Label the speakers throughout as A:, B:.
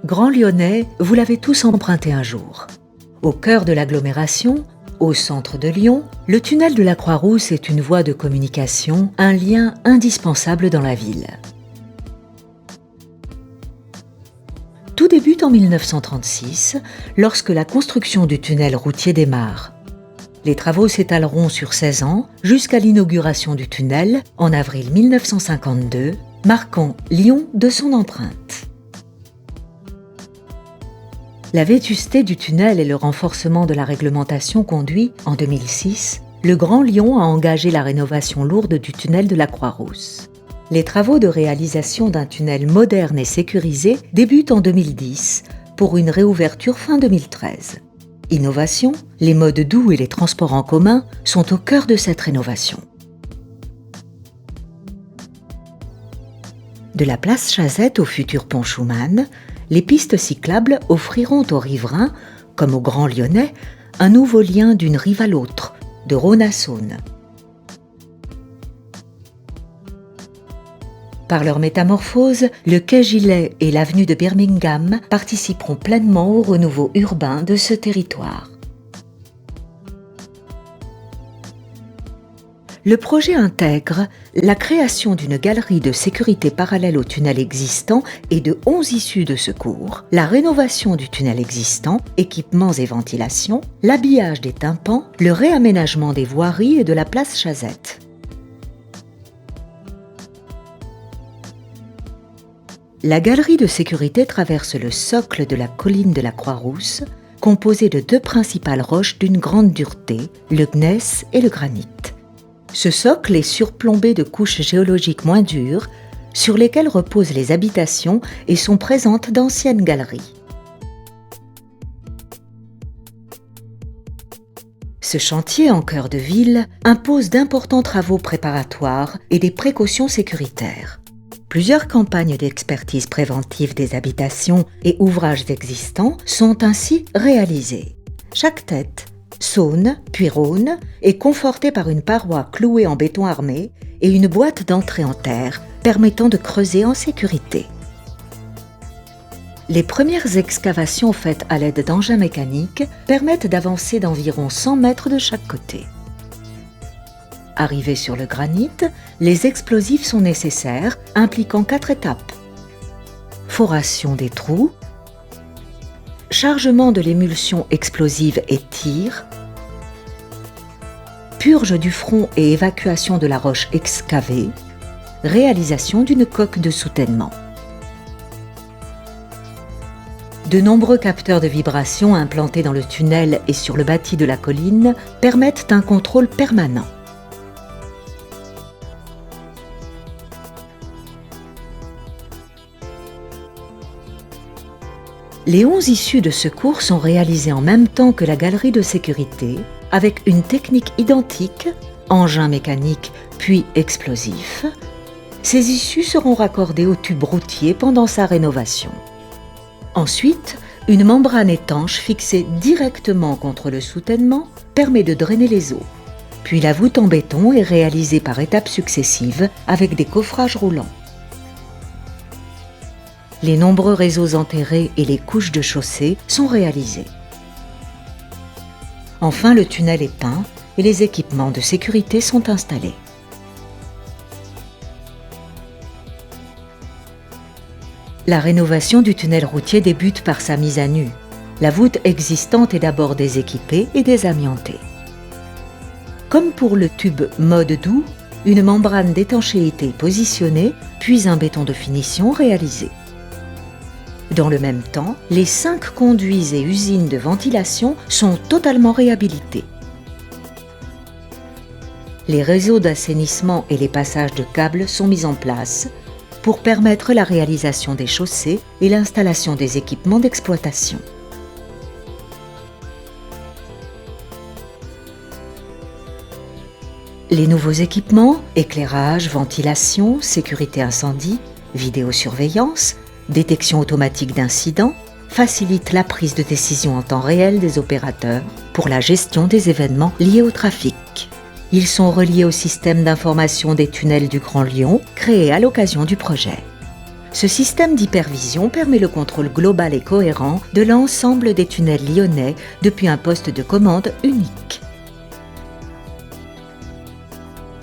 A: Grand Lyonnais, vous l'avez tous emprunté un jour. Au cœur de l'agglomération, au centre de Lyon, le tunnel de la Croix-Rousse est une voie de communication, un lien indispensable dans la ville. Tout débute en 1936, lorsque la construction du tunnel routier démarre. Les travaux s'étaleront sur 16 ans jusqu'à l'inauguration du tunnel en avril 1952, marquant Lyon de son empreinte. La vétusté du tunnel et le renforcement de la réglementation conduit, en 2006, le Grand Lyon à engager la rénovation lourde du tunnel de la Croix-Rousse. Les travaux de réalisation d'un tunnel moderne et sécurisé débutent en 2010 pour une réouverture fin 2013. Innovation, les modes doux et les transports en commun sont au cœur de cette rénovation. De la place Chazette au futur pont Schumann, les pistes cyclables offriront aux riverains, comme aux Grands Lyonnais, un nouveau lien d'une rive à l'autre, de Rhône à Saône. Par leur métamorphose, le quai Gilet et l'avenue de Birmingham participeront pleinement au renouveau urbain de ce territoire. Le projet intègre la création d'une galerie de sécurité parallèle au tunnel existant et de 11 issues de secours, la rénovation du tunnel existant, équipements et ventilation, l'habillage des tympans, le réaménagement des voiries et de la place Chazette. La galerie de sécurité traverse le socle de la colline de la Croix-Rousse, composé de deux principales roches d'une grande dureté, le gneiss et le granit. Ce socle est surplombé de couches géologiques moins dures, sur lesquelles reposent les habitations et sont présentes d'anciennes galeries. Ce chantier en cœur de ville impose d'importants travaux préparatoires et des précautions sécuritaires. Plusieurs campagnes d'expertise préventive des habitations et ouvrages existants sont ainsi réalisées. Chaque tête, Saône, puis Rhône, est confortée par une paroi clouée en béton armé et une boîte d'entrée en terre permettant de creuser en sécurité. Les premières excavations faites à l'aide d'engins mécaniques permettent d'avancer d'environ 100 mètres de chaque côté. Arrivés sur le granit, les explosifs sont nécessaires, impliquant 4 étapes. Foration des trous, chargement de l'émulsion explosive et tir, purge du front et évacuation de la roche excavée, réalisation d'une coque de soutènement. De nombreux capteurs de vibration implantés dans le tunnel et sur le bâti de la colline permettent un contrôle permanent. Les 11 issues de secours sont réalisées en même temps que la galerie de sécurité, avec une technique identique, engin mécanique puis explosif. Ces issues seront raccordées au tube routier pendant sa rénovation. Ensuite, une membrane étanche fixée directement contre le soutènement permet de drainer les eaux. Puis la voûte en béton est réalisée par étapes successives avec des coffrages roulants. Les nombreux réseaux enterrés et les couches de chaussée sont réalisés. Enfin, le tunnel est peint et les équipements de sécurité sont installés. La rénovation du tunnel routier débute par sa mise à nu. La voûte existante est d'abord déséquipée et désamiantée. Comme pour le tube mode doux, une membrane d'étanchéité est positionnée, puis un béton de finition réalisé. Dans le même temps, les 5 conduits et usines de ventilation sont totalement réhabilités. Les réseaux d'assainissement et les passages de câbles sont mis en place pour permettre la réalisation des chaussées et l'installation des équipements d'exploitation. Les nouveaux équipements, éclairage, ventilation, sécurité incendie, vidéosurveillance, détection automatique d'incidents, facilitent la prise de décision en temps réel des opérateurs pour la gestion des événements liés au trafic. Ils sont reliés au système d'information des tunnels du Grand Lyon, créé à l'occasion du projet. Ce système d'hypervision permet le contrôle global et cohérent de l'ensemble des tunnels lyonnais depuis un poste de commande unique.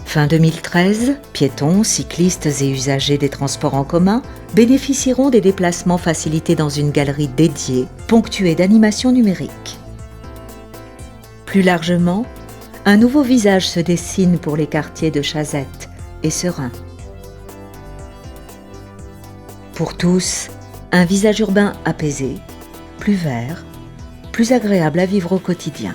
A: Fin 2013, piétons, cyclistes et usagers des transports en commun bénéficieront des déplacements facilités dans une galerie dédiée, ponctuée d'animations numériques. Plus largement, un nouveau visage se dessine pour les quartiers de Chazette et Serein. Pour tous, un visage urbain apaisé, plus vert, plus agréable à vivre au quotidien.